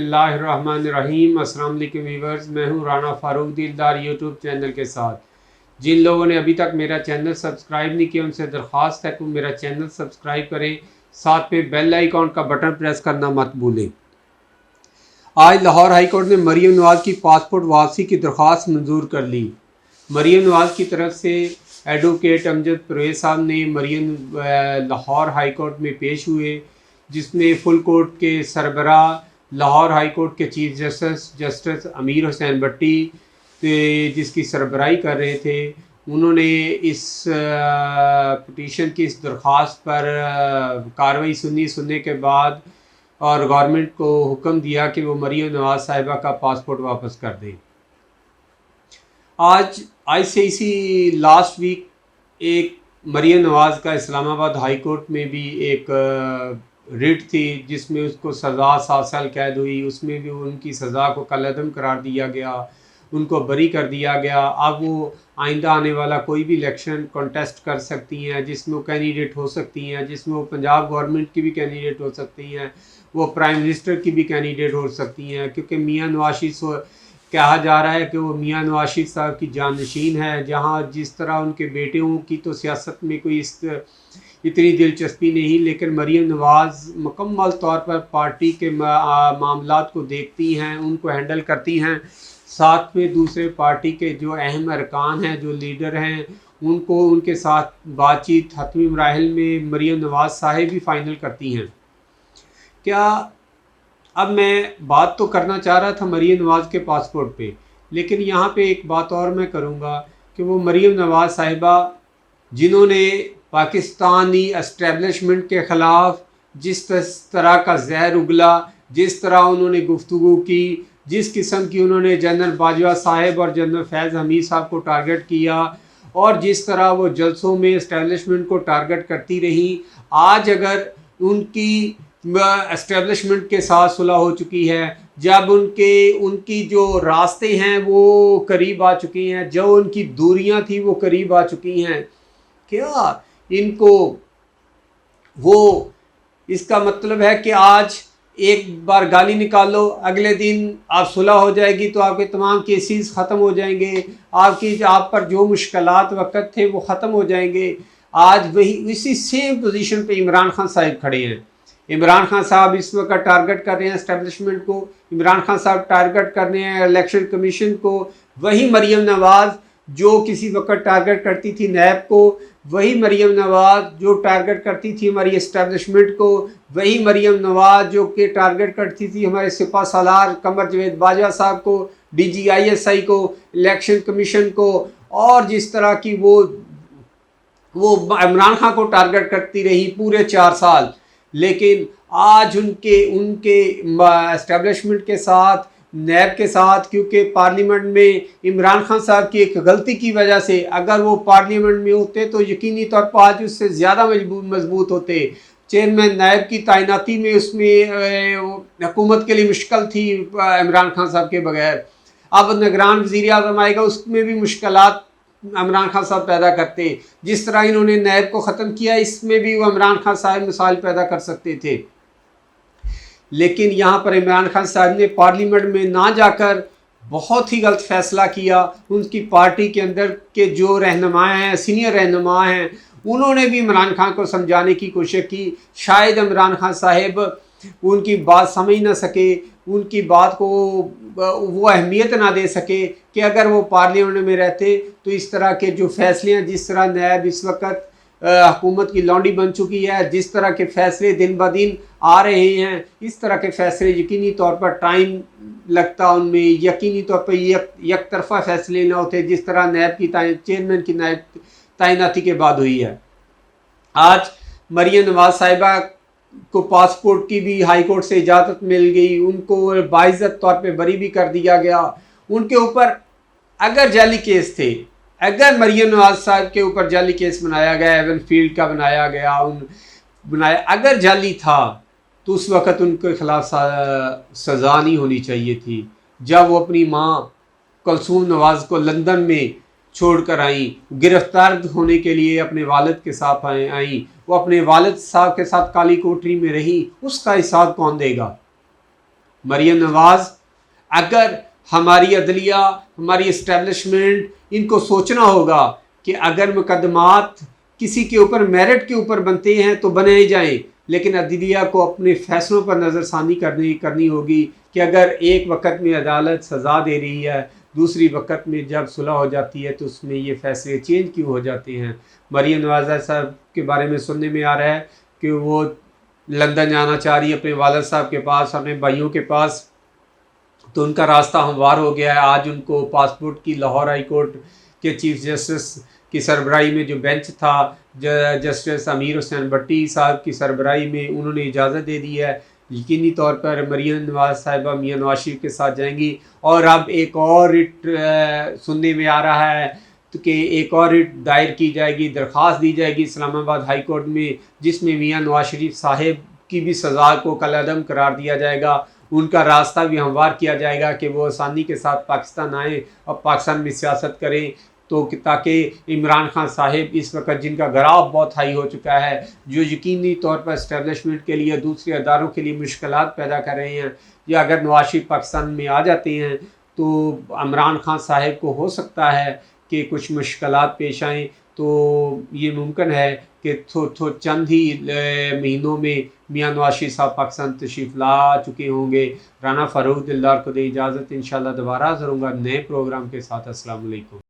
اللہ الرحمن الرحیم۔ السلام علیکم ویورز، میں ہوں رانا فاروق دلدار یوٹیوب چینل کے ساتھ۔ جن لوگوں نے ابھی تک میرا چینل سبسکرائب نہیں کیا ان سے درخواست ہے کہ میرا چینل سبسکرائب کریں، ساتھ میں بیل آئیکن کا بٹن پریس کرنا مت بھولیں۔ آج لاہور ہائی کورٹ نے مریم نواز کی پاسپورٹ واپسی کی درخواست منظور کر لی۔ مریم نواز کی طرف سے ایڈوکیٹ امجد پرویز صاحب نے مریم لاہور ہائی کورٹ میں پیش ہوئے، جس میں فل کورٹ کے سربراہ لاہور ہائی کورٹ کے چیف جسٹس امیر حسین بٹی جس کی سربراہی کر رہے تھے، انہوں نے اس پٹیشن کی اس درخواست پر کارروائی سننے کے بعد اور گورنمنٹ کو حکم دیا کہ وہ مریم نواز صاحبہ کا پاسپورٹ واپس کر دیں۔ آج ICIC لاسٹ ویک ایک مریم نواز کا اسلام آباد ہائی کورٹ میں بھی ایک ریٹ تھی جس میں اس کو سزا 7 سال قید ہوئی، اس میں بھی ان کی سزا کو کالعدم قرار دیا گیا، ان کو بری کر دیا گیا۔ اب وہ آئندہ آنے والا کوئی بھی الیکشن کنٹیسٹ کر سکتی ہیں، جس میں وہ کینڈیڈیٹ ہو سکتی ہیں، جس میں وہ پنجاب گورنمنٹ کی بھی کینڈیڈیٹ ہو سکتی ہیں، وہ پرائم منسٹر کی بھی کینڈیڈیٹ ہو سکتی ہیں، کیونکہ میاں نواز شریف کہا جا رہا ہے کہ وہ میاں نواز شریف صاحب کی جانشین ہے۔ جہاں جس طرح ان کے بیٹوں کی تو سیاست میں کوئی اتنی دلچسپی نہیں، لیکن مریم نواز مکمل طور پر پارٹی کے معاملات کو دیکھتی ہیں، ان کو ہینڈل کرتی ہیں، ساتھ میں دوسرے پارٹی کے جو اہم ارکان ہیں، جو لیڈر ہیں، ان کو ان کے ساتھ بات چیت حتمی مراحل میں مریم نواز صاحب ہی فائنل کرتی ہیں۔ کیا اب میں بات تو کرنا چاہ رہا تھا مریم نواز کے پاسپورٹ پہ، لیکن یہاں پہ ایک بات اور میں کروں گا کہ وہ مریم نواز صاحبہ جنہوں نے پاکستانی اسٹیبلشمنٹ کے خلاف جس طرح کا زہر اگلا، جس طرح انہوں نے گفتگو کی، جس قسم کی انہوں نے جنرل باجوہ صاحب اور جنرل فیض حمید صاحب کو ٹارگٹ کیا، اور جس طرح وہ جلسوں میں اسٹیبلشمنٹ کو ٹارگٹ کرتی رہی، آج اگر ان کی اسٹیبلشمنٹ کے ساتھ صلح ہو چکی ہے، جب ان کی جو راستے ہیں وہ قریب آ چکی ہیں، جو ان کی دوریاں تھیں وہ قریب آ چکی ہیں، کیا ان کو وہ اس کا مطلب ہے کہ آج ایک بار گالی نکالو، اگلے دن آپ صلح ہو جائے گی تو آپ کے تمام کیسز ختم ہو جائیں گے، آپ پر جو مشکلات وقت تھے وہ ختم ہو جائیں گے۔ آج اسی سیم پوزیشن پہ عمران خان صاحب کھڑے ہیں۔ عمران خان صاحب اس وقت ٹارگٹ کر رہے ہیں اسٹیبلشمنٹ کو، عمران خان صاحب ٹارگٹ کر رہے ہیں الیکشن کمیشن کو، وہی مریم نواز جو کسی وقت ٹارگٹ کرتی تھی نیب کو، وہی مریم نواز جو ٹارگٹ کرتی تھی ہماری اسٹیبلشمنٹ کو، وہی مریم نواز جو کہ ٹارگٹ کرتی تھی ہمارے سپہ سالار قمر جاوید باجوہ صاحب کو، DGI کو، الیکشن کمیشن کو، اور جس طرح کی وہ عمران خان کو ٹارگٹ کرتی رہی پورے 4 سال، لیکن آج ان کے اسٹیبلشمنٹ کے ساتھ، نیب کے ساتھ، کیونکہ پارلیمنٹ میں عمران خان صاحب کی ایک غلطی کی وجہ سے اگر وہ پارلیمنٹ میں ہوتے تو یقینی طور پر آج اس سے زیادہ مضبوط ہوتے۔ چیئرمین نیب کی تعیناتی میں اس میں حکومت کے لیے مشکل تھی عمران خان صاحب کے بغیر، اب نگران وزیر اعظم آئے گا، اس میں بھی مشکلات عمران خان صاحب پیدا کرتے، جس طرح انہوں نے نیب کو ختم کیا، اس میں بھی وہ عمران خان صاحب مثال پیدا کر سکتے تھے۔ لیکن یہاں پر عمران خان صاحب نے پارلیمنٹ میں نہ جا کر بہت ہی غلط فیصلہ کیا۔ ان کی پارٹی کے اندر کے جو رہنما ہیں، سینئر رہنما ہیں، انہوں نے بھی عمران خان کو سمجھانے کی کوشش کی، شاید عمران خان صاحب ان کی بات سمجھ نہ سکے، ان کی بات کو وہ اہمیت نہ دے سکے کہ اگر وہ پارلیمنٹ میں رہتے تو اس طرح کے جو فیصلے ہیں، جس طرح نیب اس وقت حکومت کی لونڈی بن چکی ہے، جس طرح کے فیصلے دن بدن آ رہے ہیں، اس طرح کے فیصلے یقینی طور پر ٹائم لگتا ان میں، یقینی طور پر یک طرفہ فیصلے نہ ہوتے جس طرح نیب کی چیئرمین کی نیب تعیناتی کے بعد ہوئی ہے۔ آج مریم نواز صاحبہ کو پاسپورٹ کی بھی ہائی کورٹ سے اجازت مل گئی، ان کو باعزت طور پہ بری بھی کر دیا گیا۔ ان کے اوپر اگر جعلی کیس تھے، اگر مریم نواز صاحب کے اوپر جعلی کیس بنایا گیا، ایون فیلڈ کا بنایا گیا، اگر جعلی تھا تو اس وقت ان کے خلاف سزا نہیں ہونی چاہیے تھی۔ جب وہ اپنی ماں کلثوم نواز کو لندن میں چھوڑ کر آئیں، گرفتار ہونے کے لیے اپنے والد کے ساتھ آئیں، وہ اپنے والد صاحب کے ساتھ کالی کوٹری میں رہیں، اس کا حساب کون دے گا؟ مریم نواز، اگر ہماری عدلیہ، ہماری اسٹیبلشمنٹ ان کو سوچنا ہوگا کہ اگر مقدمات کسی کے اوپر میرٹ کے اوپر بنتے ہیں تو بنائے جائیں، لیکن عدلیہ کو اپنے فیصلوں پر نظر ثانی کرنی ہوگی کہ اگر ایک وقت میں عدالت سزا دے رہی ہے، دوسری وقت میں جب صلح ہو جاتی ہے تو اس میں یہ فیصلے چینج کیوں ہو جاتے ہیں۔ مریم نواز صاحب کے بارے میں سننے میں آ رہا ہے کہ وہ لندن جانا چاہ رہی ہے اپنے والد صاحب کے پاس، اپنے بھائیوں کے پاس، تو ان کا راستہ ہموار ہو گیا ہے۔ آج ان کو پاسپورٹ کی لاہور ہائی کورٹ کے چیف جسٹس کی سربراہی میں جو بینچ تھا، جسٹس امیر حسین بٹی صاحب کی سربراہی میں، انہوں نے اجازت دے دی ہے۔ یقینی طور پر مریم نواز صاحبہ میاں نواز شریف کے ساتھ جائیں گی۔ اور اب ایک اور ریٹ سننے میں آ رہا ہے کہ ایک اور ریٹ دائر کی جائے گی، درخواست دی جائے گی اسلام آباد ہائی کورٹ میں، جس میں میاں نواز شریف صاحب کی بھی سزا کو کالعدم قرار دیا جائے گا، ان کا راستہ بھی ہموار کیا جائے گا کہ وہ آسانی کے ساتھ پاکستان آئیں اور پاکستان میں سیاست کریں، تو تاکہ عمران خان صاحب اس وقت جن کا گراف بہت ہائی ہو چکا ہے، جو یقینی طور پر اسٹیبلشمنٹ کے لیے، دوسرے اداروں کے لیے مشکلات پیدا کر رہے ہیں، یا اگر نواز شریف پاکستان میں آ جاتے ہیں تو عمران خان صاحب کو ہو سکتا ہے کہ کچھ مشکلات پیش آئیں۔ تو یہ ممکن ہے کہ چند ہی مہینوں میں میاں نواز شریف صاحب پاکستان تشریف لا چکے ہوں گے۔ رانا فاروق دلدار کو دے اجازت، انشاءاللہ دوبارہ حاضر ہوں گا نئے پروگرام کے ساتھ۔ السلام علیکم۔